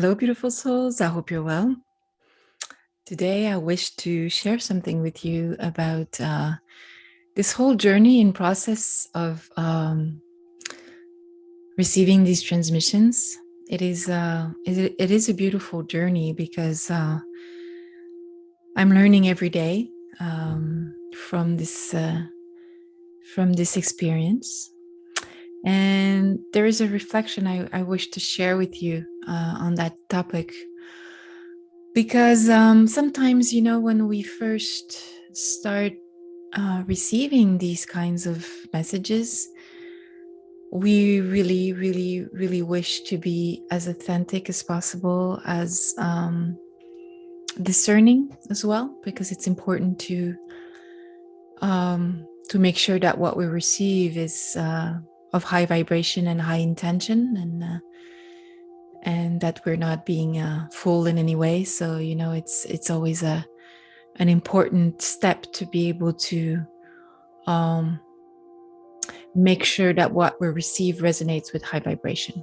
Hello, beautiful souls. I hope you're well. Today, I wish to share something with you about this whole journey and process of receiving these transmissions. It is a beautiful journey because I'm learning every day from this experience, and there is a reflection I wish to share with you on that topic. Because sometimes, when we first start receiving these kinds of messages, we really, really, really wish to be as authentic as possible, as discerning as well, because it's important to make sure that what we receive is of high vibration and high intention, and that we're not being fooled in any way. So it's always an important step to be able to make sure that what we receive resonates with high vibration.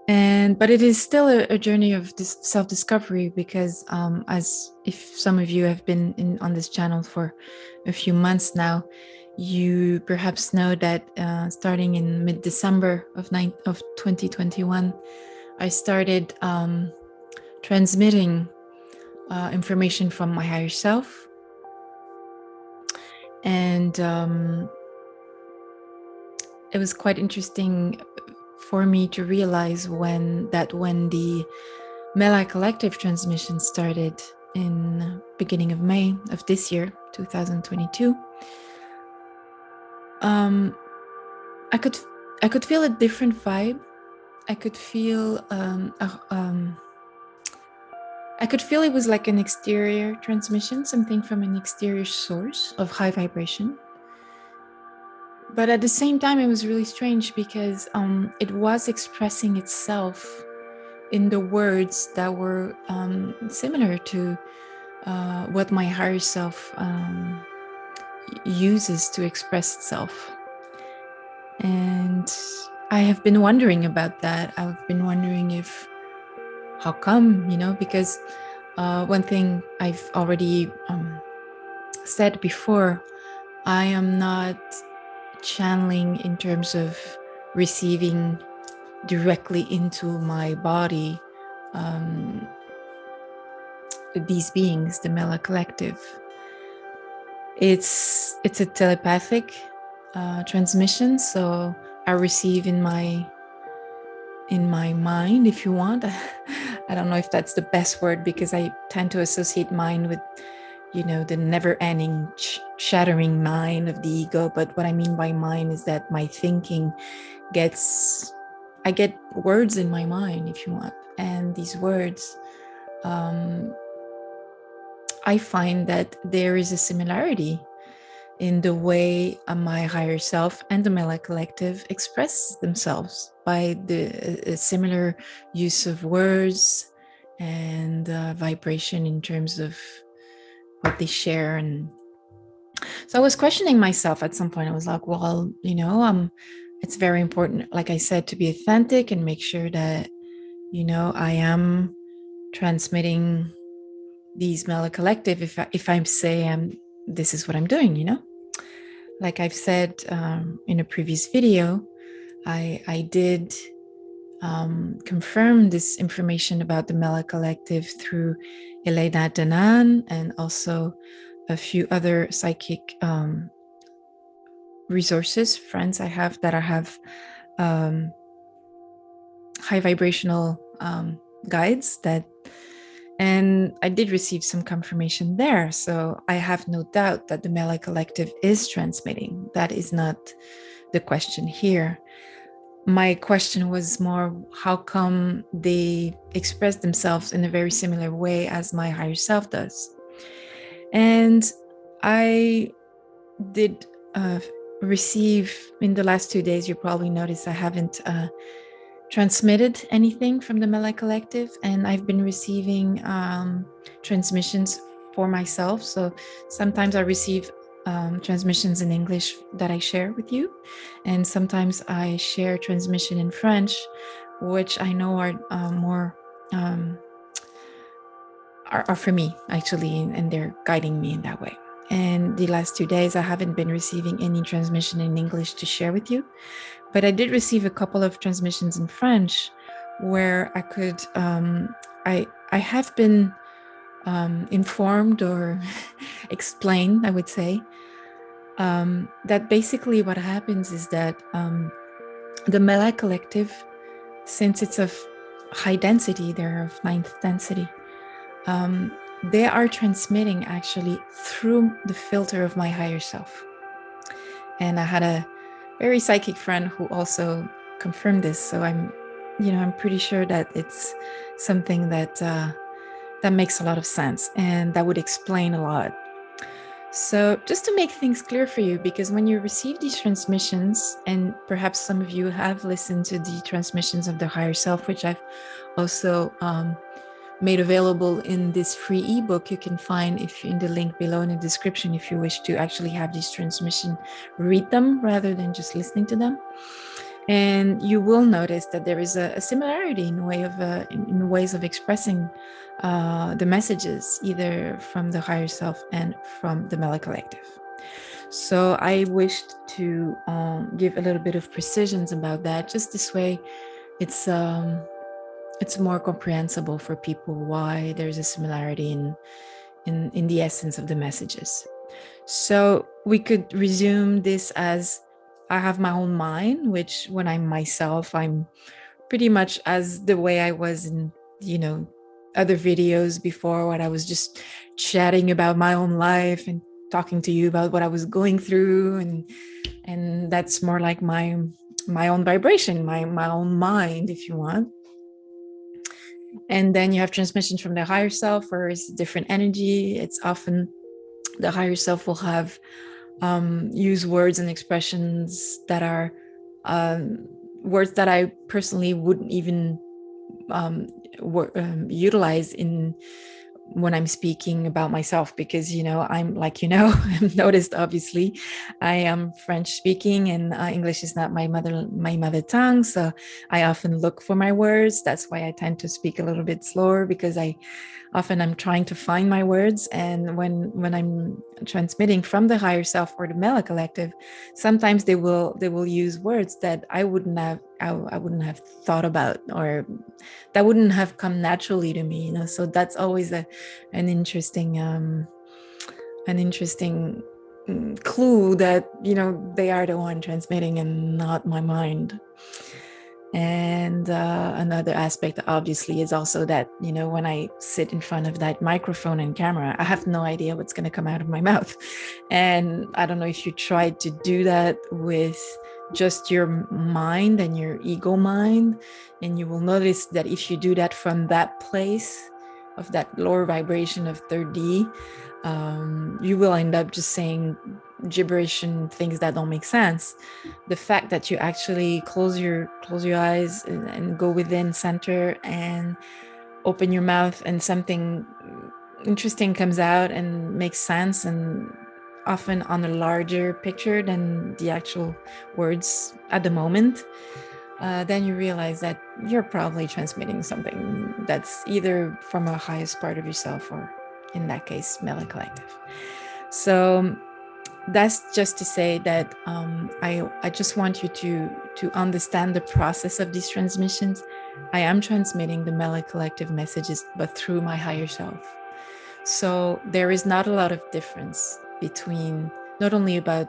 But it is still a journey of this self-discovery, because as if some of you have been on this channel for a few months now, you perhaps know that starting in mid-December of 2021, I started transmitting information from my higher self. And it was quite interesting for me to realize when the Mella collective transmission started in beginning of May of this year, 2022. I could feel a different vibe. I could feel it was like an exterior transmission, something from an exterior source of high vibration. But at the same time, it was really strange because it was expressing itself in the words that were similar to what my higher self uses to express itself. And I have been wondering about that. I've been wondering how come, because one thing I've already said before, I am not channeling in terms of receiving directly into my body these beings, the Mella collective. It's a telepathic transmission, so I receive in my mind, if you want. I don't know if that's the best word, because I tend to associate mind with the never-ending shattering mind of the ego. But what I mean by mind is that my thinking I get words in my mind, if you want, and these words, I find that there is a similarity in the way my higher self and the Mella collective express themselves by the similar use of words and vibration in terms of what they share. And so I was questioning myself at some point. I was like, well, it's very important, like I said, to be authentic and make sure that, I am transmitting these Mella collective if I say this is what I'm doing, Like I've said in a previous video, I did confirm this information about the Mella collective through Elena Danan and also a few other psychic resources, friends I have that I have high vibrational guides and I did receive some confirmation there. So I have no doubt that the Mella collective is transmitting. That is not the question here. My question was more, how come they express themselves in a very similar way as my higher self does? And I did receive, in the last 2 days, you probably noticed I haven't transmitted anything from the Mella collective, and I've been receiving transmissions for myself. So sometimes I receive transmissions in English that I share with you, and sometimes I share transmission in French which I know are more are for me actually, and they're guiding me in that way. And the last 2 days, I haven't been receiving any transmission in English to share with you, but I did receive a couple of transmissions in French where I could, I have been informed or explained, I would say, that basically what happens is that the Mella collective, since it's of high density, they're of ninth density, they are transmitting actually through the filter of my higher self. And I had a very psychic friend who also confirmed this. So I'm pretty sure that it's something that that makes a lot of sense, and that would explain a lot. So just to make things clear for you, because when you receive these transmissions, and perhaps some of you have listened to the transmissions of the higher self, which I've also made available in this free ebook you can find if in the link below in the description, if you wish to actually have these transmission, read them rather than just listening to them. And you will notice that there is a similarity in ways of expressing the messages, either from the higher self and from the Mella collective. So I wished to give a little bit of precisions about that. Just this way, it's more comprehensible for people why there's a similarity in the essence of the messages. So we could resume this as I have my own mind, which when I'm myself, I'm pretty much as the way I was in, other videos before, when I was just chatting about my own life and talking to you about what I was going through. And that's more like my own vibration, my own mind, if you want. And then you have transmissions from the higher self, where it's different energy. It's often the higher self will have use words and expressions that are words that I personally wouldn't even utilize in when I'm speaking about myself, because I'm like I've noticed, obviously I am French speaking, and English is not my mother tongue, so I often look for my words. That's why I tend to speak a little bit slower, because I'm trying to find my words. And when I'm transmitting from the higher self or the Mella collective, sometimes they will use words that I wouldn't have thought about, or that wouldn't have come naturally to me. So that's always an interesting clue that they are the one transmitting and not my mind. And another aspect, obviously, is also that, when I sit in front of that microphone and camera, I have no idea what's going to come out of my mouth. And I don't know if you tried to do that with just your mind and your ego mind. And you will notice that if you do that from that place of that lower vibration of 3D, you will end up just saying gibberish and things that don't make sense. The fact that you actually close your eyes and go within center and open your mouth, and something interesting comes out and makes sense, and often on a larger picture than the actual words at the moment, then you realize that you're probably transmitting something that's either from a highest part of yourself, or in that case, Mella collective. So that's just to say that I just want you to understand the process of these transmissions. I am transmitting the Mella collective messages, but through my higher self. So there is not a lot of difference between, not only about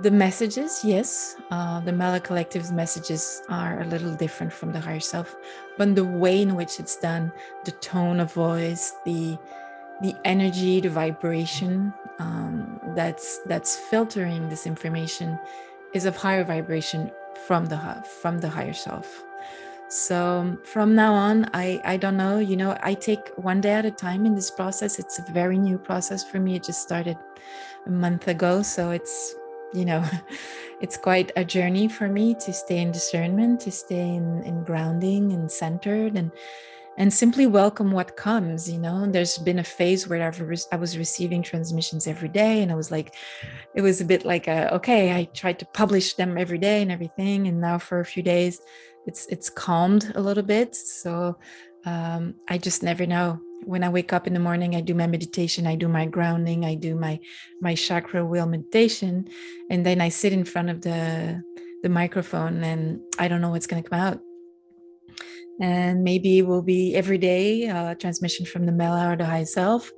the messages, yes, the Mella collective's messages are a little different from the higher self, but the way in which it's done, the tone of voice, the energy, the vibration that's filtering this information is of higher vibration from the higher self. So from now on, I don't know, I take one day at a time in this process. It's a very new process for me. It just started a month ago, so it's it's quite a journey for me to stay in discernment, to stay in grounding and centered, and simply welcome what comes. There's been a phase where I was receiving transmissions every day, and I was like, it was a bit like okay, I tried to publish them every day and everything, and now for a few days it's calmed a little bit. So I just never know. When I wake up in the morning, I do my meditation, I do my grounding, I do my chakra wheel meditation, and then I sit in front of the microphone, and I don't know what's going to come out. And maybe it will be every day transmission from the Mella or the high self.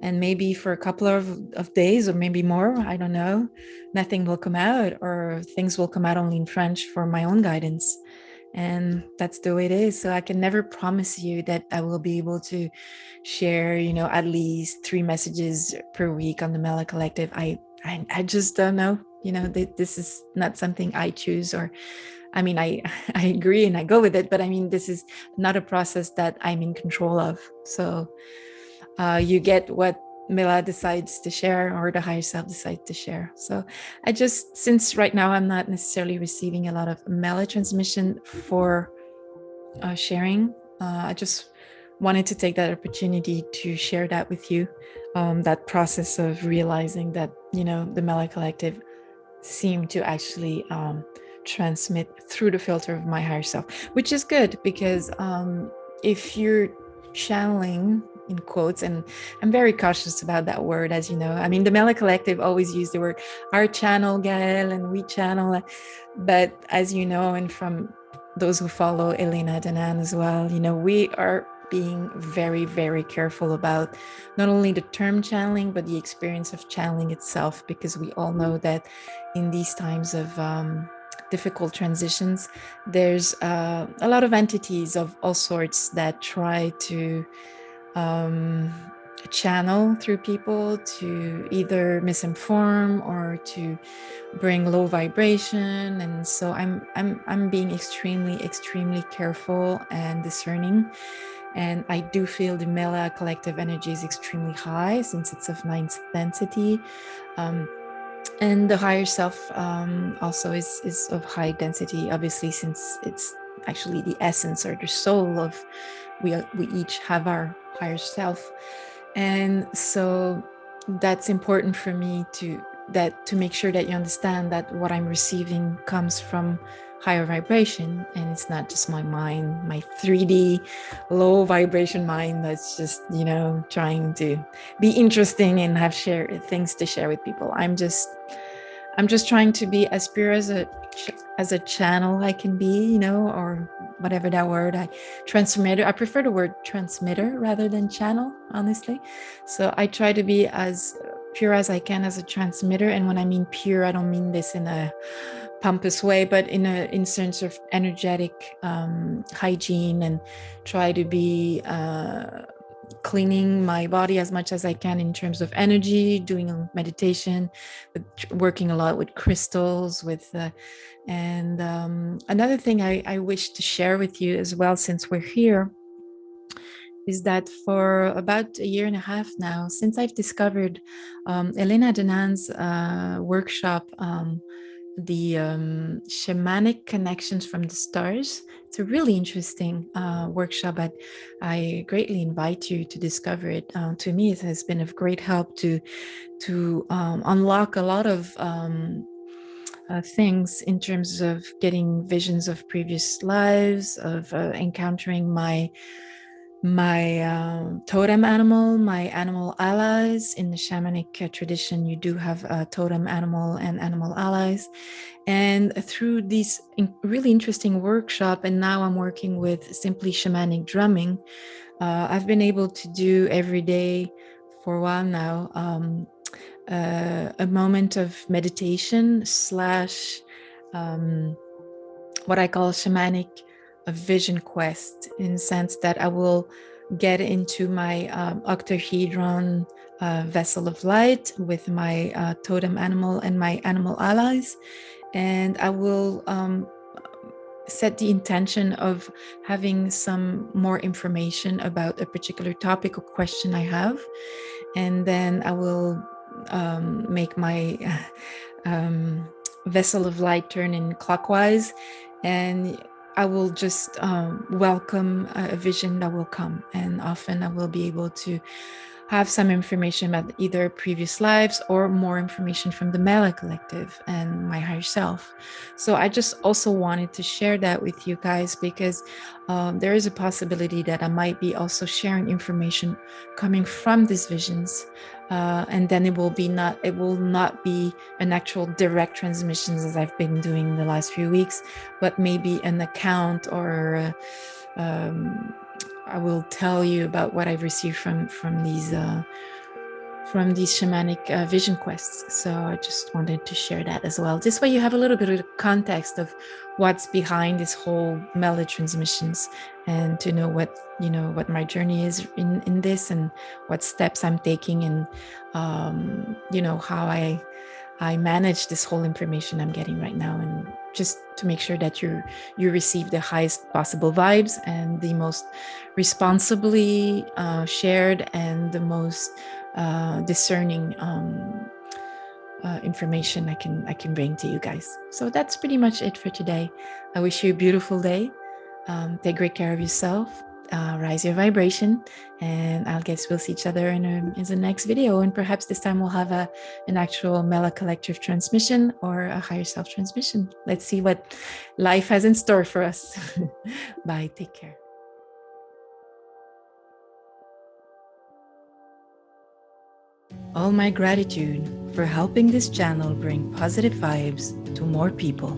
And maybe for a couple of days or maybe more, I don't know, nothing will come out, or things will come out only in French for my own guidance. And that's the way it is. So I can never promise you that I will be able to share, at least 3 messages per week on the Mella Collective. I just don't know. This is not something I choose, or I mean, I agree and I go with it, but I mean, this is not a process that I'm in control of. So you get what Mella decides to share, or the higher self decides to share. So since right now I'm not necessarily receiving a lot of Mella transmission for sharing, I just wanted to take that opportunity to share that with you. That process of realizing that, the Mella Collective seemed to actually transmit through the filter of my higher self, which is good, because if you're channeling, in quotes, and I'm very cautious about that word, as you know. I mean, the Mella Collective always use the word our channel, Gaëlle, and we channel, but as you know, and from those who follow Elena Danan as well, we are being very, very careful about not only the term channeling, but the experience of channeling itself, because we all know that in these times of difficult transitions, there's a lot of entities of all sorts that try to channel through people to either misinform or to bring low vibration. And so I'm being extremely careful and discerning. And I do feel the Mella collective energy is extremely high, since it's of 9th density. And the higher self also is of high density, obviously, since it's actually the essence or the soul of we each have our higher self. And so that's important for me to make sure that you understand that what I'm receiving comes from higher vibration, and it's not just my mind, my 3D low vibration mind that's just trying to be interesting and have things to share with people. I'm just trying to be as pure as a channel I can be, or whatever that word. Transmitter. I prefer the word transmitter rather than channel, honestly. So I try to be as pure as I can as a transmitter. And when I mean pure, I don't mean this in a pompous way, but in sense of energetic hygiene, and try to be cleaning my body as much as I can in terms of energy, doing meditation, but working a lot with crystals, and another thing I wish to share with you as well, since we're here, is that for about a year and a half now, since I've discovered Elena Danan's workshop, the shamanic connections from the stars. It's a really interesting workshop, but I greatly invite you to discover it. To me, it has been of great help to unlock a lot of things in terms of getting visions of previous lives, of encountering my totem animal, my animal allies. In the shamanic tradition, you do have a totem animal and animal allies. And through these really interesting workshop, and now I'm working with simply shamanic drumming, I've been able to do every day for a while now a moment of meditation slash what I call shamanic a vision quest, in the sense that I will get into my octahedron vessel of light with my totem animal and my animal allies, and I will set the intention of having some more information about a particular topic or question I have, and then I will make my vessel of light turn in clockwise, and I will just welcome a vision that will come, and often I will be able to have some information about either previous lives or more information from the Mella collective and my higher self. So I just also wanted to share that with you guys, because there is a possibility that I might be also sharing information coming from these visions, and then it will not be an actual direct transmissions as I've been doing the last few weeks, but maybe an account, or I will tell you about what I've received from these shamanic vision quests. So I just wanted to share that as well. This way you have a little bit of context of what's behind this whole Mella transmissions, and to know what my journey is in this, and what steps I'm taking, and how I manage this whole information I'm getting right now, and just to make sure that you receive the highest possible vibes and the most responsibly shared and the most discerning information I can bring to you guys. So that's pretty much it for today. I wish you a beautiful day. Take great care of yourself. Rise your vibration, and I guess we'll see each other in the next video, and perhaps this time we'll have an actual Mella collective transmission or a higher self transmission. Let's see what life has in store for us. Bye. Take care. All my gratitude for helping this channel bring positive vibes to more people.